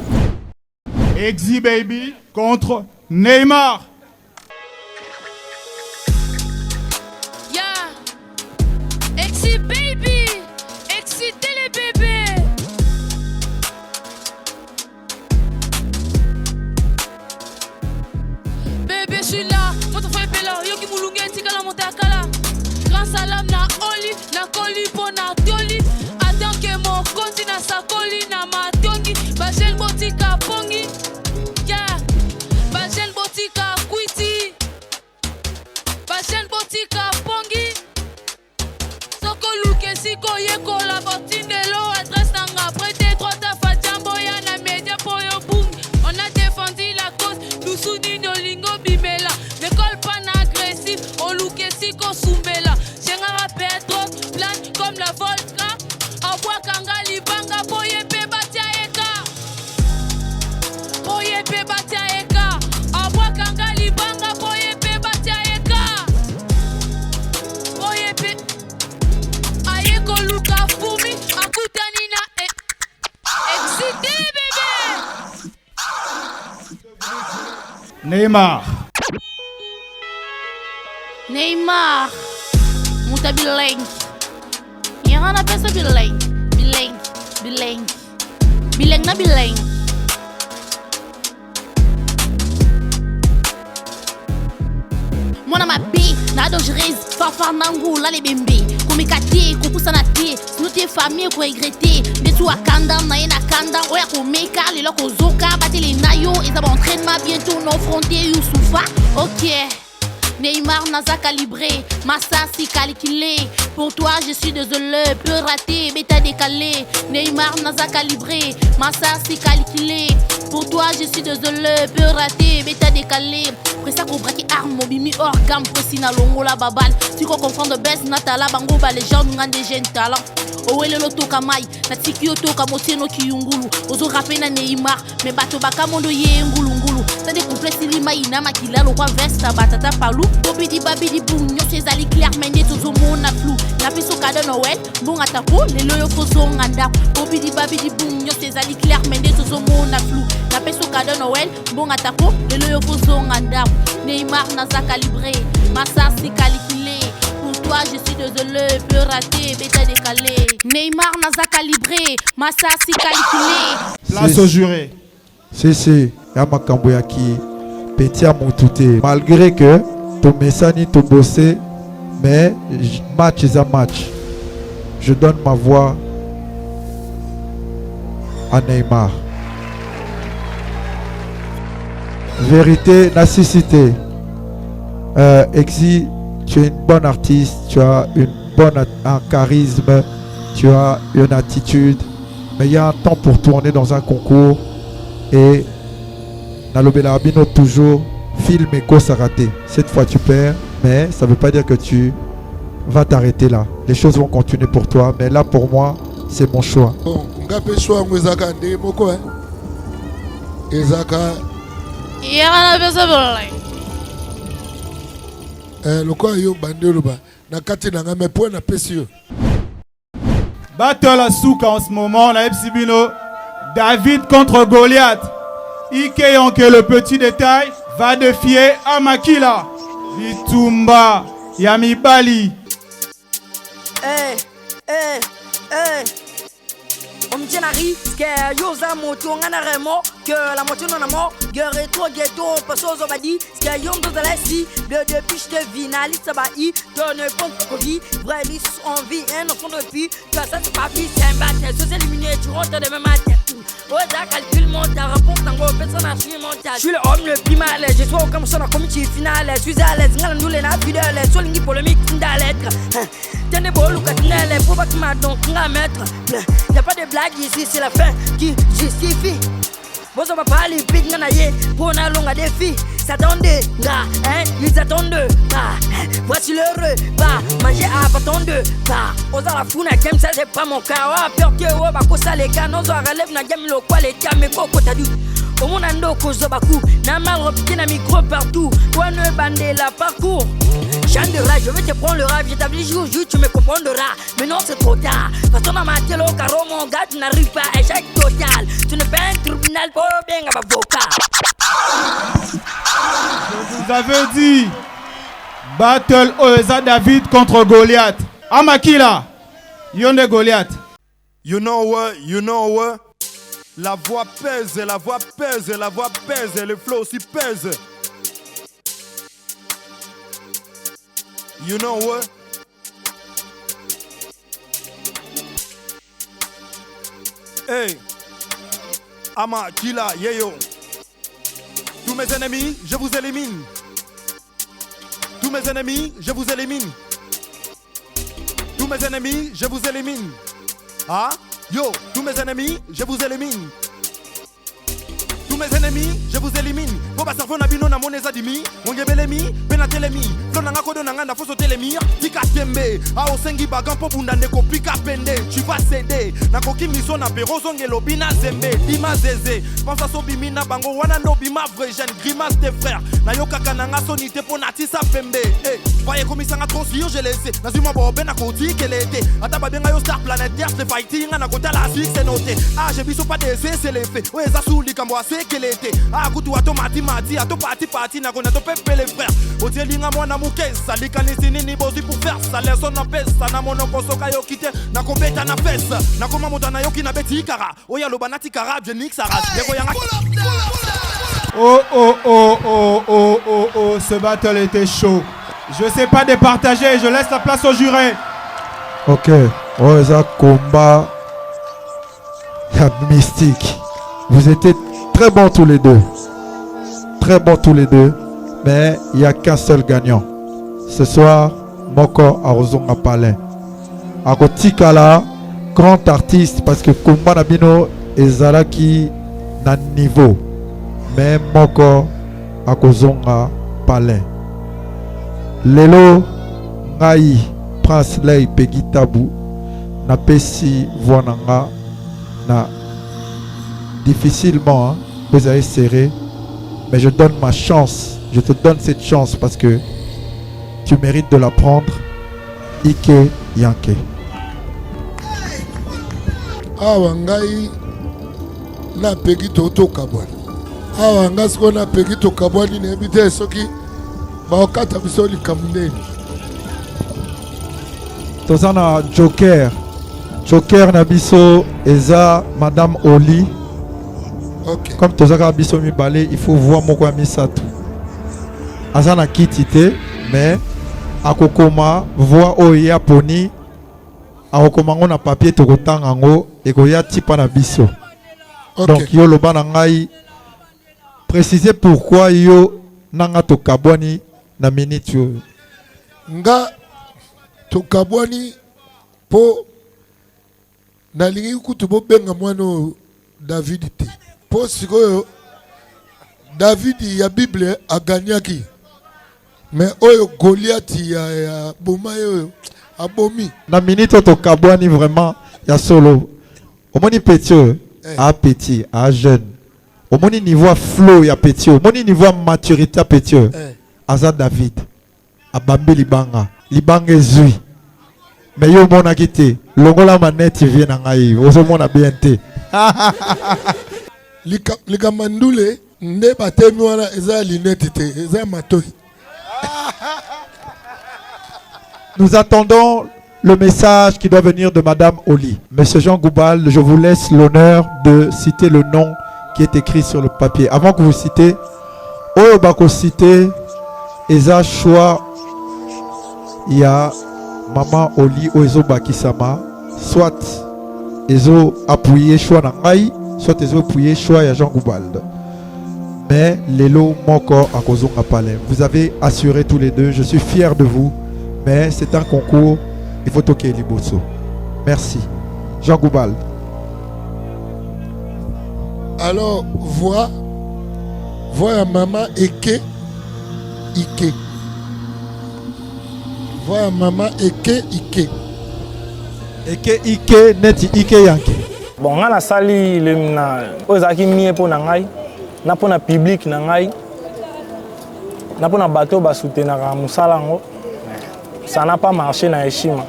S15: Exi Baby contre Neymar.
S20: Exi Baby, excitez les bébés. Bébé, je suis là, moi te fais là, yo ki moulunge tika la monte akala. Grand salam na oli, na koli po na tioli. Attends que mon konti na sakoli na matongi. Bajel botika pongi, yeah. Bajel botika kwiti, bajel botika pongi. Soko luke siko yeko la botine lo adresse nanga prêté trop ta fajambo ya na media pour yo boom. On a défendu la cause, nous soudis no lingo bimela. Ne colle pas na agressif, on luke siko sumbela. Jenga rappel trop plan comme la vodka. Envoie kanga libanga boye pe batia eka. Boye pe batia eka. Envoie kanga libanga boye pe batia eka. Boye pe ayeko luka fumi akutani na excité bébé.
S15: Neymar.
S20: Neymar, Mutabileng. Yana pesa bileng, bileng, bileng, bileng na bileng. Mwana mabe, na dangereuse, farfar nangu, la les bébés. Komikate, kokusa na te, sino te famille ko regretter. Betu akanda, na yena kanda, oya komeka, lelo kozoka, bate les nayo, et ça va entraînement bientôt, non frontier, Youssoufa. Ok. Neymar Naza calibré, Massa si calculé. Pour toi je suis désolé, peu raté, bêta décalé. Neymar Naza calibré, Massa si calculé. Pour toi je suis désolé, peu raté, bêta décalé. Après ça qu'on braque arme, bimi hors gamme, précis na longo la babal. Si qu'on comprend de baisse, natala bango ba les gens nous ont des jeunes talents. Owele lo toka mai, na tiki toka motieno kiyungulu. Ozo rappé na Neymar, mais bato baka mondo ye ngulu ngulu. Tande complexe lima ina makila lo kwa vesta batata palou. Bobidi babidi boum, nyo sezali clair mende tozo mona flou. Na piso kado Noël, bon atako, le loyo foso nganda. Bobidi babidi boum, nyo sezali clair mende tozo mona flou. Na piso kado Noël, bon atako, le loyo foso nganda. Neymar Naza calibré, Massa si calculé. Pour toi je suis désolé, peu raté, bêta décalé. Neymar Naza calibré, Massa si calculé.
S15: Place au juré.
S5: Si, Yamakambo Yaki, Petit à Moutouté. Malgré que ton messani te bossé, mais match est un match. Je donne ma voix à Neymar. Vérité, nécessité. Exi, tu es une bonne artiste, tu as un charisme, tu as une attitude, mais il y a un temps pour tourner dans un concours et Nalobela Abino toujours film et course à rater. Cette fois tu perds, mais ça ne veut pas dire que tu vas t'arrêter là. Les choses vont continuer pour toi, mais là pour moi, c'est mon choix.
S8: Bon, ngape choix ngwezaka ndé moko hein. Ezaka
S20: Yana pesa bileng.
S8: le quoi yo bandelo ba na kati na ngame point na pesio.
S15: Battle à Souka en ce moment, on a Epsibino. David contre Goliath. Ike Yonke, le petit détail, va défier Amakila. Bitumba, Yami Bali.
S21: Omjenari, que yoza moto ngana remo, que la moto non amo, que rétro ghetto, passo zobadi, que yom de l'esti, de piche de vina, l'itsabai, donne pompe Covid, vrai lis en vie, un enfant de vie, que ça c'est pas vie, c'est un bâtiment, se éliminer, tu rentres de même matin. Ouais, t'as calcul montage, réponse dans vos personnes à suivre montage. Je suis le homme le plus mal, je suis au comme ça dans comité final, je suis à l'aise, nous les nappes fidèles, sur l'ingui polémique, dans l'être. T'es des beaux loups, t'es pour pas que ma donc à mettre. Y'a pas de blague ici, c'est la fin qui justifie. Bon, ça va pas les pics, n'anaye, pour un long à défi. S'attendez, gars, hein, ils attendent, bah. Voici l'heureux, bah. Manger à bâton de, bah. Osa la fou, na game, ça c'est pas mon cas. Oh, peur que, oh, bah, ça les gars, non, ça relève, na game, le quoi, les gars, mais coco, t'as dit. Au monde, ando, kozobaku, na mal repiqué, na micro partout. Quoi ne bandé la parcours. Chante de rage, je vais te prendre le rap, j'établis jour, tu me comprendras. Mais non, c'est trop tard. Parce qu'on a maté le carreau, mon gars, tu n'arrives pas à échec total. Tu ne fais un tribunal pour bien avocat.
S15: Je vous avais dit Battle Oeza David contre Goliath. Amakila, Yonde Goliath.
S16: You know what? La voix pèse, la voix pèse, la voix pèse, le flow aussi pèse. You know what? Hey, Amakila, yeyo. Tous mes ennemis, je vous élimine. Tous mes ennemis, je vous élimine. Tous mes ennemis, je vous élimine. Ah, yo, tous mes ennemis, je vous élimine. Tous mes ennemis, je vous élimine. Boba servo na bino na moneza dimi. Mongebelemi, penatelemi. Flonanga kodo nanga na foso telemir. Tika tembe. A osengi bagan po bunda neko pika pende. Tu vas céder. Na koki miso na pero zongelo bina zembe. Dima zeze. Pensa so bimina bango wana no bima vrai jeune. Grimace tes frères. Na yo kakananga sonite po natisa pembe. Eh, voyez comme ils sont trop sûr, je laissé. Na zuma bobe na koti qu'elle était. Ataba benga yo star planétaire. C'est fighting na kota la suite c'est noté. Ah, j'ai biso pas des c'est les faits. Ouais, ça souli comme moi c'est kelete akutu ato mati ato parti na kona to pepe les frères otie linga mwana mukesa likanisi nini bozi pour faire ça les on pesa na monoko soka yo kite na kobeta na pesa na koma mutana yo kina beti kara oya lo banati kara je nique ça rase lego yanga
S15: Oh, ce battle était chaud. Je sais pas départager, je laisse la place au juré.
S5: Ok, oh, ça combat mystique. Vous étiez très bons tous les deux. Très bons tous les deux. Mais il n'y a qu'un seul gagnant. Ce soir, Moko Arozonga Palais. Akotikala, grand artiste, parce que combat Nabino et Zalaki n'a niveau. Mais Moko Akozonga Palais. Lelo Ngai Prince Lei Peggy Tabou na pesi voananga na difficilement vous avez serré, mais je donne ma chance, je te donne cette chance parce que tu mérites de la prendre. Ike Yanke.
S8: Awa ngai na Peggy Toto Kabwani. Awa ngai siko na Peggy Toto Kabwani ne bite soki baokata biso likamundeni.
S5: Tozana Joker. Joker Nabiso Eza Madame Oli.
S8: Okay.
S5: Comme Tozaka Biso Mibale, il faut voir mon quoi Misato. Azana kitite, mais Akokoma voit Oya Poni. Akokoma on a papier Tokotangango et Goya Tipa Nabiso. Donc yo loba nangai préciser pourquoi yo nanga Tokabwani na minute yo.
S8: Nga Tokabwani po nalingi kutu bo benga mwano David te. Po sikoyo David ya Bible aganyaki. Mais oyo Goliath ya boma yo abomi.
S5: Na minute Tokabwani vraiment ya solo. Omoni petit a petit a jeune. Omoni niveau flow ya petit. Omoni niveau maturité petit. Aza David. Abambi libanga. Libanga ezui. Mais yo mona kité. Longola manette vient na ngai. Ozo mona BNT.
S8: Lika mandule nde batemi wana eza linette te. Eza matoi.
S5: Nous attendons le message qui doit venir de Madame Oli. Monsieur Jean Goubal, je vous laisse l'honneur de citer le nom qui est écrit sur le papier. Avant que vous citez, Oyo Bako cité, Eza choix, il y a Maman Oli Oezo Bakisama, soit Ezo appuyé choix Nangai, soit Ezo appuyé choix ya Jean Goubal. Mais Lelo Moko Akozonga Palais. Vous avez assuré tous les deux, je suis fier de vous. Mais c'est un concours, il faut toquer Liboso. Merci. Jean Goubal.
S8: Alors, voix à maman Eke Ike. Voix à maman Eke Ike.
S5: Eke Ike neti Ike Yanke.
S9: Bon, on a sali le na ozaki mie po na ngai, na po na public na ngai. Na po na bateau ba soutenir musala ngo. Ça n'a pas marché na Eshima.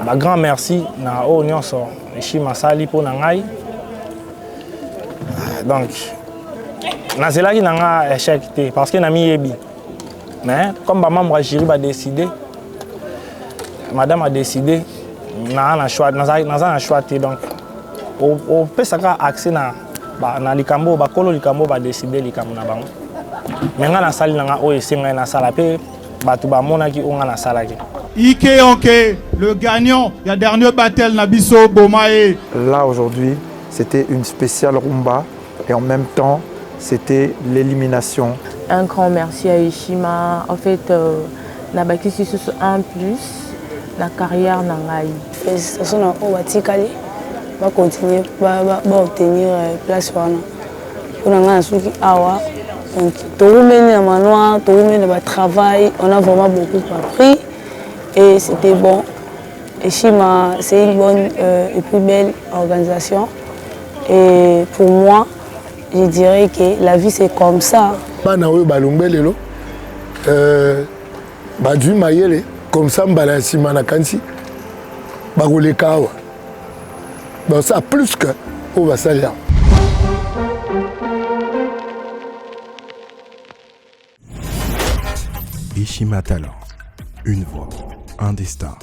S9: Bah, grand merci na o nyonso Eshima sali po na ngai. Donc na zelaki na nga échec té parce que na mi yebi. Mais comme ba membre jury ba décider, madame a décidé na choix na choix té donc au pesaka accès na na likambo ba kolo likambo ba décider likambo na bango. Mais nga na sali na nga o esenga na sala pe
S15: Ike Yanke, le gagnant, il y a dernier battle Nabiso Bomae.
S6: Là aujourd'hui, c'était une spéciale rumba et en même temps, c'était l'élimination.
S7: Un grand merci à Eshima. En fait, Nabaki c'est un plus la carrière Nangai.
S10: Félicitations à Owatikali, va continuer, va obtenir place pour Nangai Suki Awa. Donc, tout le monde tout le monde travail, on a vraiment beaucoup appris et c'était bon. Eshima, c'est une bonne et plus belle organisation. Et pour moi, je dirais que la vie c'est comme ça.
S8: Comme ça, donc ça plus que au Vassalia.
S13: Ishima Talent. Une voix, un destin.